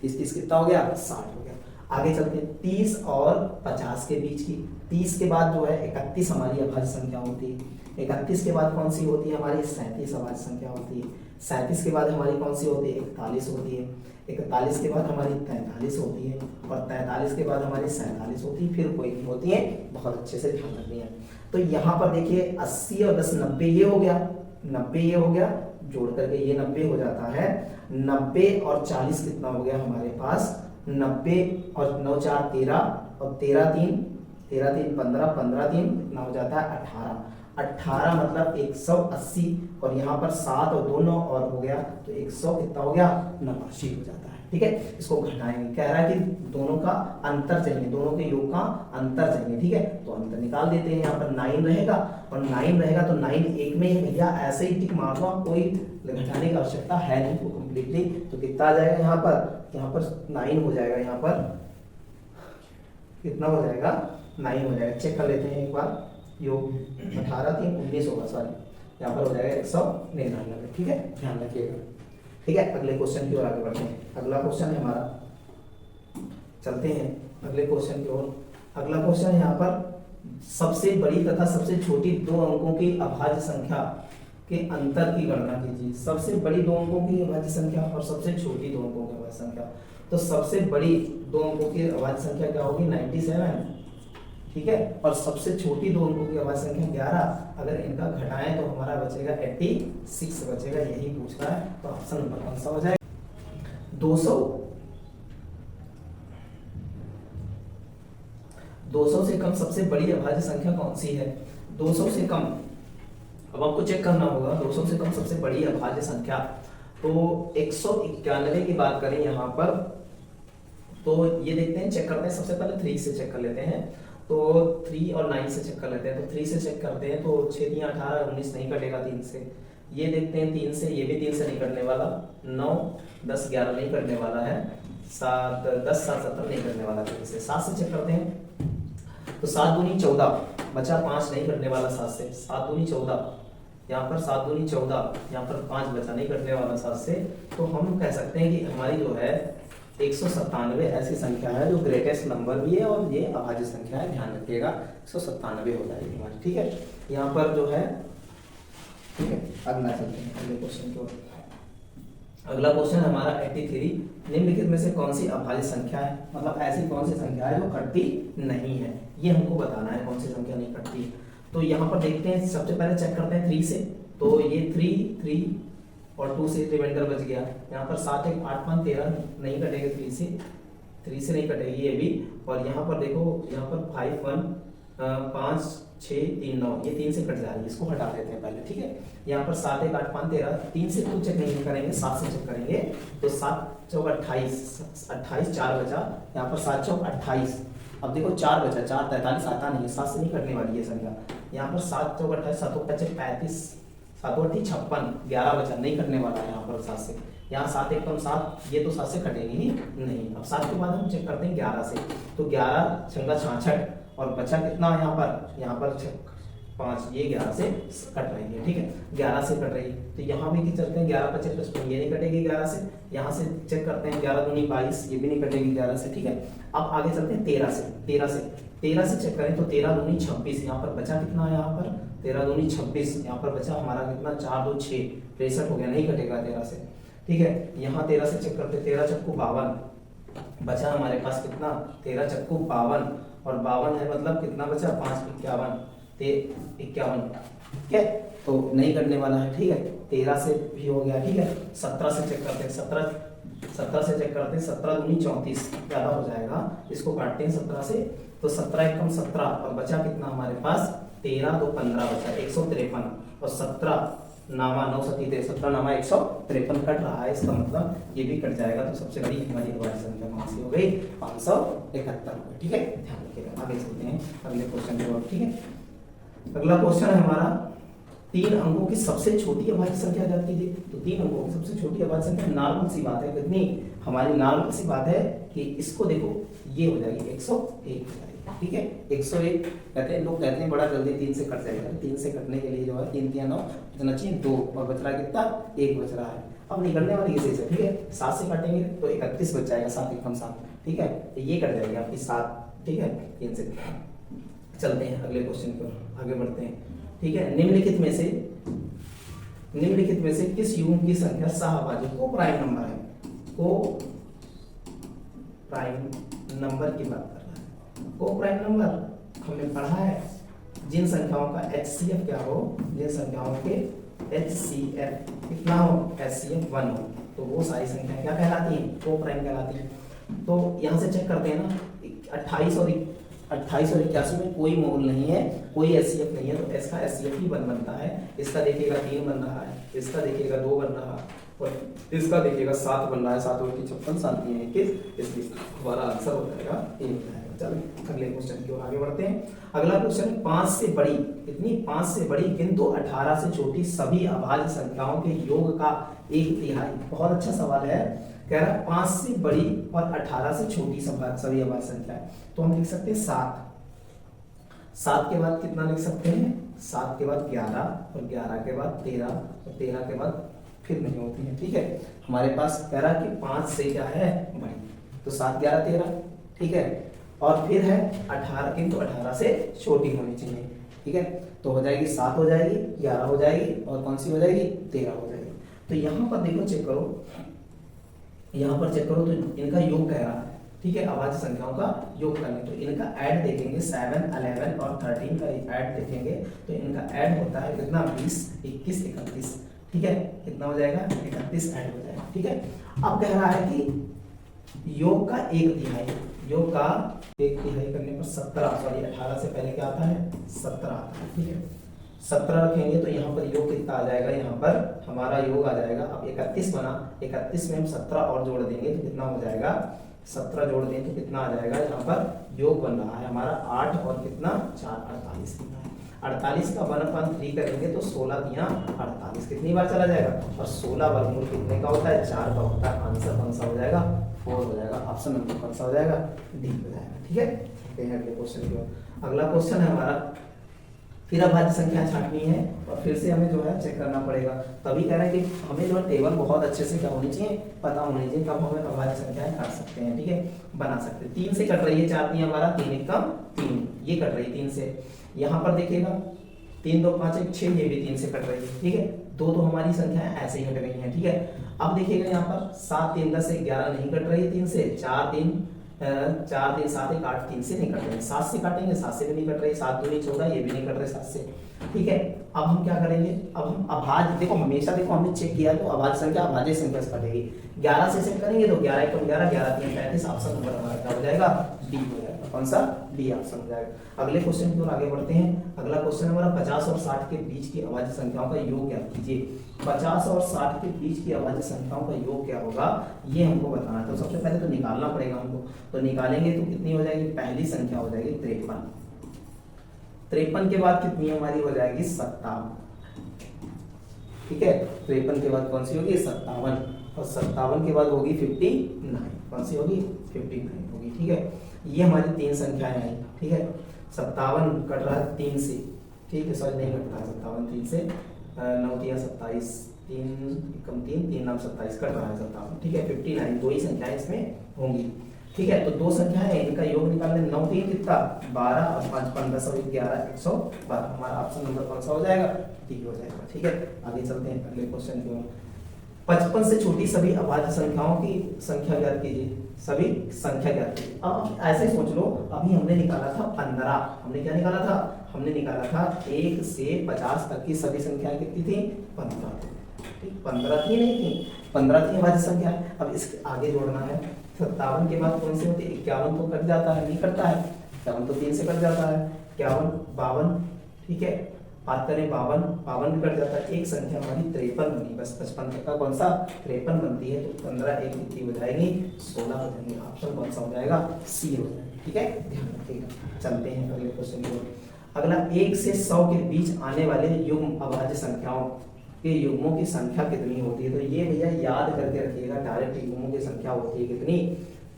30 30 कितना हो गया 60 हो गया। आगे चलते हैं 30 और 50 के बीच की। 30 के बाद जो है 31 हमारी अभाज्य संख्या होती है। 31 के बाद कौन सी होती है हमारी 37 अभाज्य संख्या होती है। 37 के बाद हमारी कौन सी होती है 41 होती है। 41 के बाद हमारी 43 होती है, और 43 के बाद हमारी 47 होती है, फिर कोई नहीं होती है। बहुत अच्छे से ध्यान रखनी है। तो यहाँ पर देखिए 80 और 10 90 ये हो गया, 90 ये हो गया, जोड़ करके ये 90 हो जाता है। 90 और 40 कितना हो गया हमारे पास 90 और 9 4 13 और 13 3 15 15 3 कितना हो जाता है 18। 18 मतलब 180, और यहाँ पर 7 और 2 9 और हो गया तो 100 कितना हो गया 89 हो जाता है। ठीक है, इसको घटाएंगे, कह रहा है कि दोनों का अंतर चाहिए, दोनों के योग का अंतर चाहिए। ठीक है, तो अंतर निकाल देते हैं। यहाँ पर 9 रहेगा और 9 रहेगा तो 9 एक में ही भैया ऐसे ही टिक मार दो, कोई घटाने की आवश्यकता है नहीं वो कंप्लीटली। तो कितना आ जाएगा यहाँ पर 9 हो जाएगा, यहाँ पर कितना हो जाएगा 9 हो जाएगा। चेक कर लेते हैं एक बार, योग 18 3 19 होगा, सॉरी यहाँ पर हो जाएगा 199। ठीक है, ध्यान रखिएगा। ठीक है, अगले क्वेश्चन की ओर आगे बढ़ते हैं। अगला क्वेश्चन है हमारा, चलते हैं अगले क्वेश्चन की ओर। अगला क्वेश्चन है यहाँ पर, सबसे बड़ी तथा सबसे छोटी 2 अंकों की अभाज्य संख्या के अंतर की गणना कीजिए। सबसे बड़ी 2 अंकों की अभाज्य संख्या और सबसे छोटी 2 अंकों की अभाज्य संख्या। तो सबसे बड़ी 2 अंकों की अभाज्य संख्या क्या होगी 97, ठीक है, और सबसे छोटी 2 अंकों की अभाज्य संख्या 11। अगर इनका घटाएं तो हमारा बचेगा 86 बचेगा, यही पूछ रहा है। तो ऑप्शन नंबर कौन सा हो जाएगा 200 से कम सबसे बड़ी अभाज्य संख्या कौन सी है। 200 से कम, अब आपको चेक करना होगा 200 से कम सबसे बड़ी अभाज्य संख्या। तो 191 की बात करें यहाँ पर, तो ये देखते हैं, चेक करते हैं। सबसे पहले 3 से चेक कर लेते हैं, तो 3 और 9 से चेक कर लेते हैं। तो 3 से चेक करते हैं, तो 6 3 18 19 नहीं कटेगा 3 से। ये देखते हैं 3 से, ये भी 3 से नहीं कटने वाला। 9 10 11 नहीं कटने वाला है। 7 10 7 17 नहीं कटने वाला 3 से। 7 से चेक करते हैं, तो 7 दूनी 14 बचा, 5 नहीं कटने वाला 7 से। 7 दूनी 14, यहाँ पर 7 दूनी 14, यहाँ पर 5 बचा, नहीं कटने वाला 7 से। तो हम कह सकते हैं कि हमारी जो है 197 ऐसी संख्या है जो ग्रेटेस्ट नंबर भी है और ये अभाज्य संख्या है, ध्यान रखिएगा 197 हो जाएगी हमारी। ठीक है, यहाँ पर जो है, ठीक है, अगला चलते हैं अगले क्वेश्चन की ओर। अगला क्वेश्चन हमारा 83, निम्नलिखित में से कौन सी अभाज्य संख्या है, मतलब ऐसी कौन सी संख्या है जो कटती नहीं है, ये हमको बताना है कौन सी संख्या नहीं कटती। तो यहाँ पर देखते हैं, सबसे पहले चेक करते हैं 3 से। तो ये 3 और 2 से रिमाइंडर बच गया। यहाँ पर 7 1 8 5 13 नहीं कटेगा, 3 से नहीं कटेगी ये भी। और यहाँ पर देखो, यहाँ पर 5 1 5 6 3 9, ये 3 से कट जा रही है, इसको हटा देते हैं पहले, ठीक है। यहाँ पर 7 1 8 5 13, 3 से तो चेक नहीं करेंगे, 7 से चेक करेंगे। तो 7 चौक 28, 28 4 बचा, यहाँ पर 7 चौक 28। अब देखो 4 बचा, 4 43 आता नहीं है, 7 से नहीं कटने वाली है संख्या। यहाँ पर 7 चौक 28, 7 25 35, 7 8 56, 11 बचा, नहीं कटने वाला है यहाँ पर 7 से। यहाँ 7 1 कम 7, ये तो 7 से कटेगी ही नहीं। अब 7 के बाद हम चेक करते हैं 11 से, तो 11 छंगा 66 और बचा कितना यहाँ पर 5, ये 11 से कट रही है, ठीक है, 11 से कट रही है। तो यहाँ भी चलते हैं 11 25 55, ये नहीं कटेगी 11 से। यहाँ से चेक करते हैं 11 दूनी 22, ये भी नहीं कटेगी 11 से, ठीक है। अब आगे चलते हैं 13 से चेक करें तो 13 दूनी 26, यहाँ पर बचा कितना है, यहाँ पर 13 दूनी 26, यहाँ पर बचा हमारा कितना 4 2 6 63 हो गया, नहीं कटेगा 13 से, ठीक है। यहाँ 13 से चेक करते हैं, 13 चक्कू 52, बचा हमारे पास कितना 13 चक्कू 52, और 52 है मतलब कितना बचा 5 51 51, ठीक है, तो नहीं करने वाला है, ठीक है। 13 से भी हो गया, ठीक है। 17 से चेक करते हैं, 17 से चेक करते हैं, 17 दूनी 34 ज्यादा हो जाएगा, इसको काटते हैं 17 से, तो 17 1 कम 17, और बचा कितना हमारे पास 13 2 15 बचा 153, और 17 नामा 9 7 17 नामा 153 कट रहा है, इसका मतलब ये भी कट जाएगा। तो सबसे बड़ी हमारी अभाज्य संख्या कौन सी हो गई, 571, ठीक है, ध्यान रखिएगा। आगे चलते हैं अगले क्वेश्चन की ओर, ठीक है। अगला क्वेश्चन है हमारा 3 अंकों की सबसे छोटी अभाज्य संख्या ज्ञात कीजिए। तो 3 अंकों की सबसे छोटी अभाज्य संख्या, नॉर्मल सी बात है, कितनी हमारी नॉर्मल सी बात है कि इसको देखो, ये हो जाएगी 101 हो जाएगी, ठीक है। 101 कहते हैं, लोग कहते हैं बड़ा जल्दी 3 से कट जाएगा, 3 से कटने के लिए जो है 3 3 9 कितना चाहिए 2, और बच रहा कितना 1 बच रहा है। अब निकलने वाली इसी से, ठीक है, 7 से काटेंगे तो 31 बच जाएगा, 7 1 कम 7, ठीक है, तो ये कट जाएगी आपकी 7, ठीक है। 3 से चलते हैं अगले क्वेश्चन की ओर, आगे बढ़ते हैं, ठीक है। निम्नलिखित में से किस युग्म की संख्या सहअभाज्य को प्राइम नंबर है, को प्राइम नंबर की बात कर रहा है। को प्राइम नंबर हमने पढ़ा है, जिन संख्याओं का HCF क्या हो, जिन संख्याओं के HCF कितना हो, HCF 1 हो, तो वो सारी संख्याएं क्या कहलाती हैं, को प्राइम कहलाती हैं। तो यहाँ से चेक करते हैं ना, 28 और 81 में कोई मोल नहीं है, कोई HCF नहीं है, तो इसका HCF ही 1 बनता है। इसका देखिएगा 3 बन रहा है, इसका देखिएगा 2 बन रहा है, और इसका देखिएगा 7 बन रहा है, 7 और 56 7 3 21, इसलिए हमारा आंसर हो जाएगा 1 हो जाएगा। चलो अगले क्वेश्चन की ओर आगे बढ़ते हैं। अगला क्वेश्चन है 5 से बड़ी, कितनी 5 से बड़ी किंतु 18 से छोटी सभी अभाज्य संख्याओं के योग का 1/3। बहुत अच्छा सवाल है, कह रहा है 5 से बड़ी और 18 से छोटी सभी अभाज्य संख्याएं। तो हम लिख सकते हैं 7 के बाद कितना लिख सकते हैं, 7 के बाद 11, और 11 के बाद 13, और 13 के बाद फिर नहीं होती है, ठीक है। हमारे पास कह रहा है कि 5 से क्या है बड़ी, तो 7 11 13, ठीक है, और फिर है 18 किंतु 18 से छोटी होनी चाहिए, ठीक है। तो हो जाएगी 7 हो जाएगी, 11 हो जाएगी, और कौन सी हो जाएगी 13 हो जाएगी। तो यहाँ पर देखो, चेक करो, यहाँ पर चेक करो, तो इनका योग कह रहा है, ठीक है, अभाज्य संख्याओं का योग करने, तो इनका ऐड देखेंगे 7 11 और 13 का ऐड देखेंगे, तो इनका ऐड होता है कितना 20 21 31, ठीक है, कितना हो जाएगा 31 ऐड हो जाएगा, ठीक है। अब कह रहा है कि योग का 1/3, योग का 1/3 करने पर 17, सॉरी 18 से पहले क्या आता है 17 आता है, ठीक है। 17 रखेंगे तो यहाँ पर योग कितना आ जाएगा, यहाँ पर हमारा योग आ जाएगा, अब 31 बना, 31 में हम 17 और जोड़ देंगे तो कितना हो जाएगा, 17 जोड़ दें तो कितना आ जाएगा, यहाँ पर योग बन रहा है हमारा 8 और कितना 4 48 कितना है, 48 का 1/3 करेंगे तो 16 दिया 48, कितनी बार चला जाएगा, और 16 वर्गमूल कितने का होता है 4 का होता है, आंसर कौन सा हो जाएगा 4 हो जाएगा, ऑप्शन नंबर कौन सा हो जाएगा डी हो जाएगा, ठीक है। अगले क्वेश्चन की, अगला क्वेश्चन है हमारा, फिर अभाज्य संख्या छांटनी है और फिर से हमें जो है चेक करना पड़ेगा, तभी कह रहे हैं कि हमें जो है टेबल बहुत अच्छे से क्या होनी चाहिए, पता होनी चाहिए, कब हमें अभाज्य संख्याएं काट सकते हैं, ठीक है, बना सकते हैं। 3 से कट रही है, 4 3 12, 3 1 कम 3, ये कट रही है 3 से। यहाँ पर देखिएगा 3 2 5 1 6, ये भी 3 से कट रही है, ठीक है, 2 तो हमारी संख्याएं ऐसे ही कट गई हैं, ठीक है। अब देखिएगा यहाँ पर 7 3 10 11 नहीं कट रही है 3 से, 4 3 4 3 7 1 8 3 से नहीं कट रहे, 7 से काटेंगे, 7 से भी नहीं कट रहे, 7 दूनी 14, ये भी नहीं कट रहे 7 से। ठीक है, अब हम क्या करेंगे, अब हम अभाज्य, देखो हमेशा देखो हमने चेक किया तो अभाज्य संख्या अभाज्य संख्या से कटेगी। 11 से चेक करेंगे तो 11 एकम 11, 11 3 35, ऑप्शन नंबर हमारा क्या हो जाएगा, डी हो जाएगा। कौन सा, डी ऑप्शन हो जाएगा। अगले क्वेश्चन की ओर आगे बढ़ते हैं। अगला क्वेश्चन हमारा 50 और 60 के बीच की अभाज्य संख्याओं का योग क्या कीजिए। 50 और 60 के बीच की अभाज्य संख्याओं का योग क्या होगा, ये हमको बताना है। तो सबसे पहले तो निकालना पड़ेगा हमको, तो निकालेंगे तो कितनी हो जाएगी, पहली संख्या हो जाएगी 53, 53 के बाद कितनी हमारी हो जाएगी 57। ठीक है, 53 के बाद कौन सी होगी 57, और 57 के बाद होगी 59, कौन सी होगी 59 होगी। ठीक है, ये हमारी 3 संख्याएं आई। ठीक है, 57 कट रहा है 3 से, ठीक है, सॉरी नहीं कट रहा है 57 3 से, 9 3 27, 3 एकम 3 3 9 27 कट रहा है 57। ठीक है, 59 दो ही संख्याएं इसमें होंगी। ठीक है, तो दो संख्याएं हैं, इनका योग निकालने 9 3 कितना 12 और 5 15 11 112, हमारा ऑप्शन नंबर कौन सा हो जाएगा, डी हो जाएगा। ठीक है, आगे चलते हैं अगले क्वेश्चन की ओर। 55 से छोटी सभी अभाज्य संख्याओं की संख्या ज्ञात कीजिए, सभी संख्या ज्ञात कीजिए। अब ऐसे ही सोच लो, अभी हमने निकाला था 15, हमने क्या निकाला था, हमने निकाला था 1 से 50 तक की सभी संख्याएं कितनी थी 15, ठीक 15 थी, नहीं थी 15 थी अभाज्य संख्या। अब इसके आगे जोड़ना है, 57 के बाद कौन सी होती है, 51 तो कट जाता है, नहीं कटता है, 51 तो 3 से कट जाता है, 51 52, ठीक है, बात करें 52 भी कट जाता है, एक संख्या हमारी 53 बनी, बस 55 तक का कौन सा 53 बनती है, तो 15 एक कितनी हो जाएगी 16 हो जाएंगे, ऑप्शन कौन सा हो जाएगा, सी हो जाएगा। ठीक है, ध्यान रखिएगा। चलते हैं अगले क्वेश्चन की ओर। अगला 1 से 100 के बीच आने वाले युग्म अभाज्य संख्याओं के युग्मों की संख्या कितनी होती है, तो ये भैया याद करके रखिएगा, डायरेक्ट युग्मों की संख्या होती है कितनी,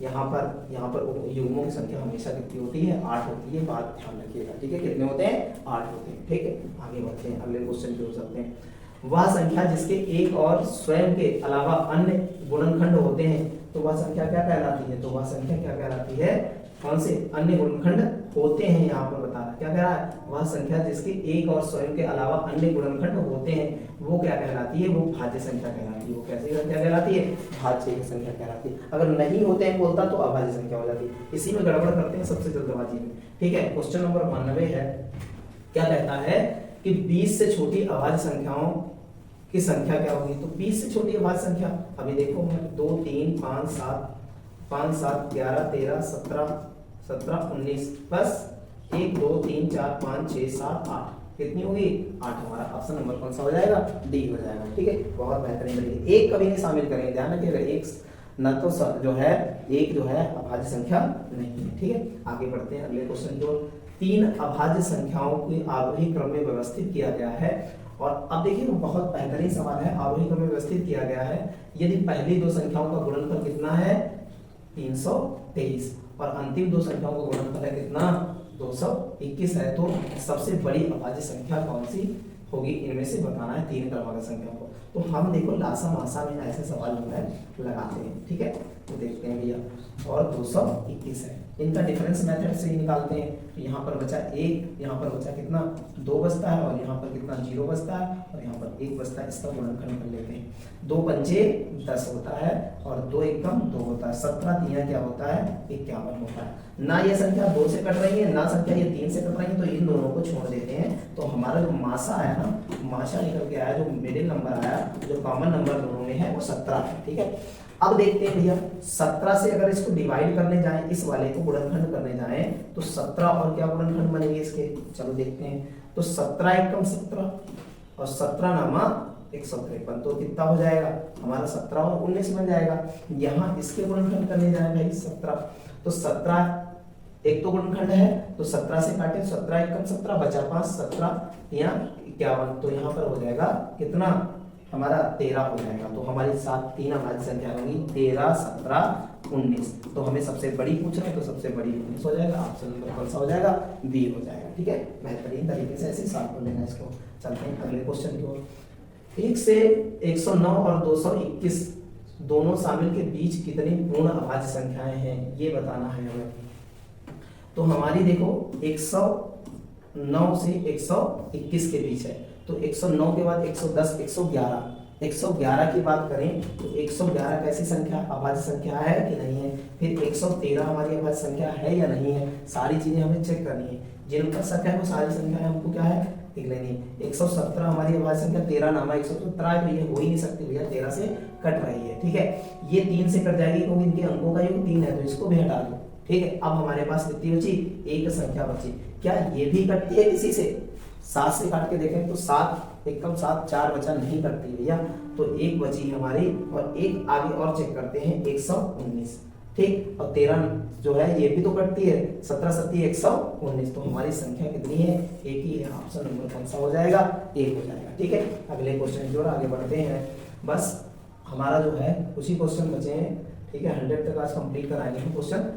यहाँ पर युग्मों की संख्या हमेशा कितनी होती है 8 होती है, बात ध्यान रखिएगा। ठीक है, कितने होते हैं 8 होते हैं। ठीक है, आगे बढ़ते हैं, अगले क्वेश्चन की ओर चलते हैं। वह संख्या जिसके एक और स्वयं के अलावा अन्य गुणनखंड होते हैं, तो वह संख्या क्या कहलाती है, तो वह संख्या क्या कहलाती है, कौन से अन्य गुणनखंड होते हैं, यहाँ पर बता रहा क्या कह रहा है, वह संख्या जिसके एक और स्वयं के अलावा अन्य गुणनखंड होते हैं वो क्या कहलाती है, वो भाज्य संख्या कहलाती है। वो कैसे क्या कहलाती है, भाज्य संख्या कहलाती है। अगर नहीं होते हैं बोलता तो अभाज्य संख्या हो जाती है। इसी में गड़बड़ करते हैं सबसे जल्दबाजी में। ठीक है, क्वेश्चन नंबर 92 है, क्या कहता है कि 20 से छोटी अभाज्य संख्याओं की संख्या क्या होगी, तो 20 से छोटी अभाज्य संख्या, अभी देखो 2 3 5 7 11 13 17 19, बस 1 2 3 4 5 6 7 8, कितनी होगी 8, हमारा ऑप्शन नंबर कौन सा हो जाएगा, डी हो जाएगा। ठीक है, बहुत बेहतरीन तरीके, एक कभी नहीं शामिल करेंगे, ध्यान रखिएगा, एक न तो जो है एक जो है अभाज्य संख्या नहीं है। ठीक है, आगे बढ़ते हैं अगले क्वेश्चन की ओर। 3 अभाज्य संख्याओं को आरोही क्रम में व्यवस्थित किया गया है, और अब देखिए बहुत बेहतरीन सवाल है, आरोही क्रम में व्यवस्थित किया गया है, यदि पहली दो संख्याओं का गुणनफल कितना है 323 और अंतिम दो संख्याओं का गुणनफल है कितना 221 है, तो सबसे बड़ी अभाज्य संख्या कौन सी होगी, इनमें से बताना है 3 क्रमांक संख्या को। तो हम देखो लासा मासा में ऐसे सवाल जो है लगाते हैं। ठीक है, तो देखते हैं भैया, और 221 है, इनका डिफरेंस मेथड से ही निकालते हैं। तो यहाँ पर बचा 1, यहाँ पर बचा कितना 2 बचता है, और यहाँ पर कितना 0 बचता है, और यहाँ पर 1 बचता है, इसका गुणनखंड कर लेते हैं। 2 पंजे 10 होता है, और 2 एकम 2 होता है, 17 तिया क्या होता है 51 होता है। ना ये संख्या 2 से कट रही है, ना संख्या ये 3 से कट रही है, तो इन दोनों को छोड़ देते हैं। तो हमारा जो मासा आया ना, मासा निकल के आया, जो मिडिल नंबर आया, जो कॉमन नंबर दोनों में है वो 17 है। ठीक है, अब देखते हैं भैया 17 से अगर इसको डिवाइड करने जाएं, इस वाले को गुणनखंड करने जाएं, तो 17 और क्या गुणनखंड बनेंगे इसके, चलो देखते हैं। तो 17 एकम 17 और 17 नामा 153, तो कितना हो जाएगा हमारा 17 और 19 बन जाएगा। यहाँ इसके गुणनखंड करने जाए भाई 17, तो 17 एक तो गुणनखंड है, तो 17 से काटे 17 एकम 17 बचा 5, 17 या 51, तो यहाँ पर हो जाएगा कितना हमारा 13 हो जाएगा। तो हमारी 3 अभाज्य संख्या होगी 13 17 19, तो हमें सबसे बड़ी पूछ रहे हैं, तो सबसे बड़ी 19 हो जाएगा, ऑप्शन नंबर कौन सा हो जाएगा, बी हो जाएगा। ठीक है, बेहतरीन तरीके से ऐसे सॉल्व कर लेना इसको। चलते हैं अगले क्वेश्चन की ओर। 1 से 109 और 221 दोनों शामिल के बीच कितनी पूर्ण अभाज्य संख्याएं हैं, ये बताना है हमें। तो हमारी देखो 109 से 121 के बीच है, तो 109 के बाद 110 111 111 की बात करें तो 111 कैसी संख्या, अभाज्य संख्या है कि नहीं है। फिर 113 हमारी अभाज्य संख्या है या नहीं है, सारी चीजें हमें चेक करनी है। जिनका संख्या है वो सारी संख्याएं हमको क्या है लिख लेनी है। 117 हमारी अभाज्य संख्या, 13 नामा 117 है, तो ये हो ही नहीं सकती भैया, 13 से कट रही है, ठीक है। ये 3 से कट जाएगी क्योंकि इनके अंकों का योग 3 है, तो इसको भी हटा दो, ठीक है। अब हमारे पास कितनी बची, एक संख्या बची। क्या ये भी कटती है किसी से, 7 से काट के देखें तो 7 एकम 7, 4 बचा, नहीं कटती भैया, तो एक बची हमारी, और एक आगे और चेक करते हैं 119, ठीक। और 13 जो है ये भी तो कटती है, 17 सत्ती 119, तो हमारी संख्या कितनी है, एक ही है। ऑप्शन नंबर कौन सा हो जाएगा, एक हो जाएगा, ठीक है। अगले क्वेश्चन की ओर आगे बढ़ते हैं। बस हमारा जो है कुछ ही क्वेश्चन बचे हैं, ठीक है। 100 तक आज कंप्लीट कराएंगे हम क्वेश्चन।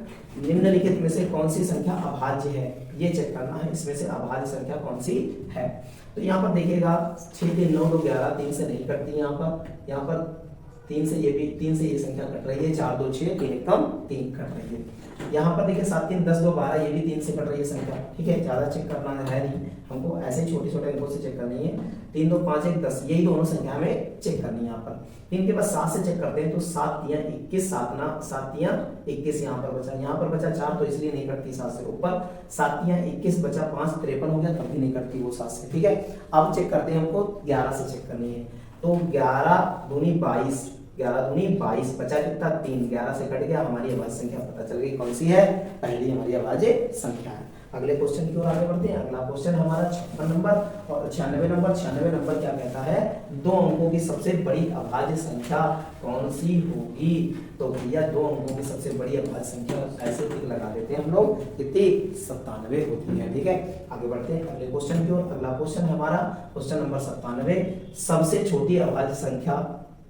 निम्नलिखित में से कौन सी संख्या अभाज्य है, ये चेक करना है, इसमें से अभाज्य संख्या कौन सी है। तो यहाँ पर देखिएगा 6 3 9 2 11, 3 से नहीं कटती, यहाँ पर 3 से ये भी, 3 से ये संख्या कट रही है, 4 2 6, 3 कम 3 कट रही है। यहाँ पर देखिए 7 3 10 2 12, ये भी 3 से कट रही है संख्या, ठीक है। ज्यादा चेक करना है नहीं हमको, ऐसे छोटे छोटे अंकों से चेक करनी है। 3 2 5 1 10, यही दोनों संख्या हमें चेक करनी है यहाँ पर। इनके बाद 7 से चेक करते हैं, तो 7 3 21, 7 3 21 यहाँ पर बचा, यहाँ पर बचा 4, तो इसलिए नहीं कटती 7 से। ऊपर 7 3 21 बचा 5, 53 हो गया, तब भी नहीं कटती वो 7 से, ठीक है। अब चेक करते हैं, हमको 11 से चेक करनी है, तो 11 दूनी 22, 11 दूनी 22, बचा कितना 3, 11 से कट गया, हमारी अभाज्य संख्या पता चल गई कौन सी है, पहली हमारी अभाज्य संख्या है। अगले क्वेश्चन की ओर आगे बढ़ते हैं। अगला क्वेश्चन हमारा 56 नंबर और 96 नंबर। 96 नंबर क्या कहता है, 2 अंकों की सबसे बड़ी अभाज्य संख्या कौन सी होगी। तो भैया 2 अंकों की सबसे बड़ी अभाज्य संख्या ऐसे टिक लगा देते हैं हम लोग, कितनी 97 होती है, ठीक है। आगे बढ़ते हैं अगले क्वेश्चन की ओर। अगला क्वेश्चन हमारा क्वेश्चन नंबर 97, सबसे छोटी अभाज्य संख्या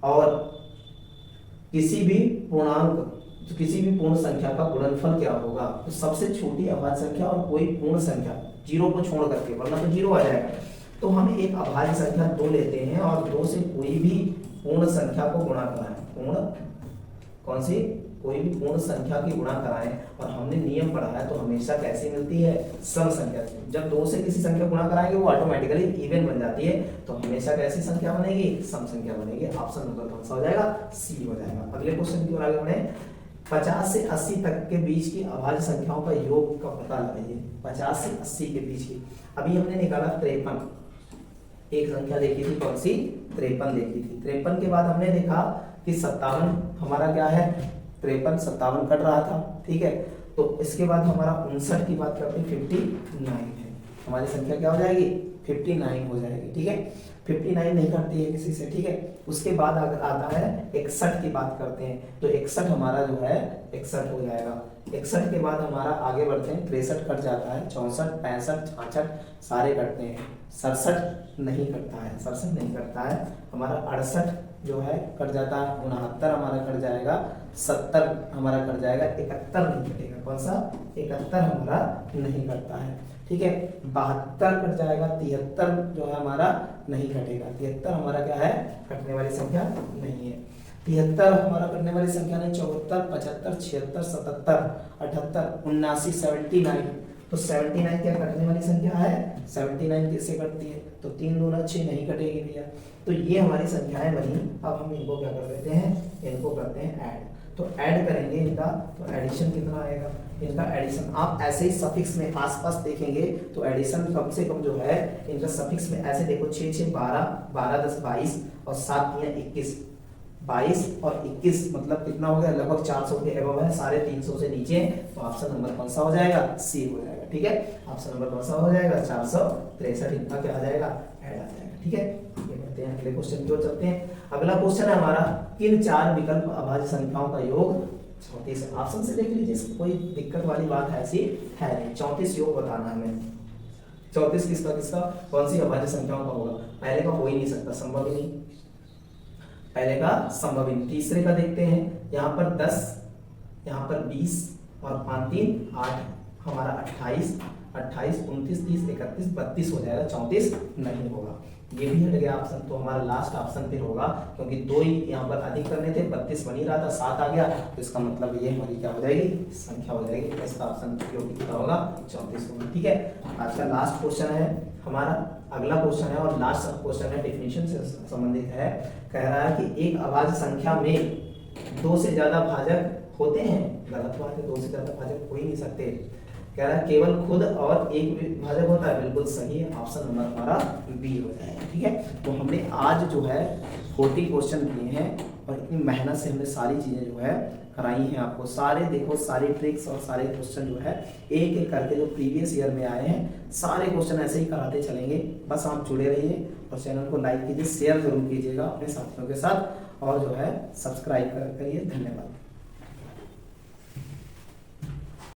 और किसी भी पूर्ण संख्या का गुणनफल क्या होगा। तो सबसे छोटी अभाज्य संख्या और कोई पूर्ण संख्या, 0 को छोड़ करके, वरना तो 0 आ जाएगा। तो हम एक अभाज्य संख्या 2 लेते हैं और 2 से कोई भी पूर्ण संख्या को गुणा कराएं, पूर्ण कौन सी, कोई भी पूर्ण संख्या की गुणा कराएं, और हमने नियम पढ़ा है तो हमेशा कैसी मिलती है, सम संख्या। जब 2 से किसी संख्या गुणा कराएंगे वो ऑटोमेटिकली इवन बन जाती है, तो हमेशा कैसी संख्या बनेगी, सम संख्या बनेगी। ऑप्शन नंबर कौन सा हो जाएगा, सी हो जाएगा। अगले क्वेश्चन की ओर आगे बढ़े। 50 से 80 तक के बीच की अभाज्य संख्याओं का योग का पता लगाइए। 50 से 80 के बीच की, अभी हमने निकाला 53, एक संख्या देखी थी कौन सी, 53 देखी थी। 53 के बाद हमने देखा कि 57 हमारा क्या है, 53 57 कट रहा था, ठीक है। तो इसके बाद हमारा 59 की बात करते हैं, 59 है हमारी संख्या, क्या हो जाएगी 59 हो जाएगी, ठीक है। 59 नहीं करती है किसी से, ठीक है। उसके बाद अगर आता है 61 की बात करते हैं, तो 61 हमारा जो है 61 हो जाएगा। 61 के बाद हमारा आगे बढ़ते हैं, 63 कट जाता है, 64 65 66 सारे कटते हैं। 67 नहीं कटता है, 67 नहीं करता है हमारा। 68 जो है कट जाता है, 69 हमारा कट जाएगा, 70 हमारा कट जाएगा, 71 नहीं कटेगा, कौन सा 71 हमारा नहीं कटता है, ठीक है। 72 कट जाएगा, 73 जो है हमारा नहीं कटेगा, 73 हमारा क्या है, कटने वाली संख्या नहीं है। 73 हमारा कटने वाली संख्या नहीं। 74 75 76 77 78 79 79, तो 79 क्या कटने वाली संख्या है, 79 किससे कटती है, तो 3 दूना 6 नहीं कटेगी भैया। तो ये हमारी संख्याएं बनी। अब हम इनको क्या कर देते हैं, इनको करते हैं ऐड। तो ऐड करेंगे इनका, तो एडिशन कितना आएगा, इनका एडिशन आप ऐसे ही सफिक्स में आसपास देखेंगे तो एडिशन कम से कम जो है इनका सफिक्स में ऐसे देखो, 6 6 12 12 10 22 और 7 3 21, 22 और 21 मतलब कितना हो गया, लगभग 400 के एबव है, साढ़े 300 से नीचे। तो ऑप्शन नंबर कौन सा हो जाएगा, सी हो जाएगा, ठीक है। ऑप्शन नंबर कौन सा हो जाएगा, 463, इनका क्या आ जाएगा, ऐड आ जाएगा, ठीक है। ये करते हैं अगले क्वेश्चन की ओर चलते हैं। अगला क्वेश्चन है हमारा, किन 4 विकल्प अभाज्य संख्याओं का योग 34। ऑप्शन से देख लीजिए, कोई दिक्कत वाली बात ऐसी है नहीं। 34 योग बताना है हमें। 34 किसका कौन सी अभाज्य संख्याओं का होगा, पहले का हो ही नहीं सकता, संभव ही नहीं, पहले का संभव ही नहीं। तीसरे का देखते हैं, यहाँ पर 10, यहाँ पर 20 और 5 3 8, हमारा 28 28 29 30 31 32 हो जाएगा, 34 नहीं होगा। ये भी हट गया ऑप्शन, तो हमारा लास्ट ऑप्शन फिर होगा, क्योंकि 2 ही यहाँ पर अधिक करने थे, 32 बन ही रहा था, 7 आ गया, तो इसका मतलब ये हमारी क्या हो जाएगी, संख्या हो जाएगी। इसका ऑप्शन जो भी कितना होगा, 34 होगा। ठीक है, आज का लास्ट क्वेश्चन है हमारा, अगला क्वेश्चन है और लास्ट क्वेश्चन है, डेफिनेशन से संबंधित है। कह रहा है कि एक अभाज्य संख्या में 2 से ज्यादा भाजक होते हैं। गलत बात है, 2 से ज्यादा भाजक हो ही नहीं सकते। कह रहा है केवल खुद और एक भाजक होता है, बिल्कुल सही है, ऑप्शन नंबर हमारा बी हो जाएगा। ठीक है, तो हमने आज जो है 40 क्वेश्चन किए हैं और इतनी मेहनत से हमने सारी चीजें जो है कराई हैं आपको। सारे देखो, सारी ट्रिक्स और सारे क्वेश्चन जो है एक एक करके जो प्रीवियस ईयर में आए हैं, सारे क्वेश्चन ऐसे ही कराते चलेंगे। बस आप जुड़े रहिए और चैनल को लाइक कीजिए, शेयर जरूर कीजिएगा अपने साथियों के साथ, और जो है सब्सक्राइब करिए। धन्यवाद।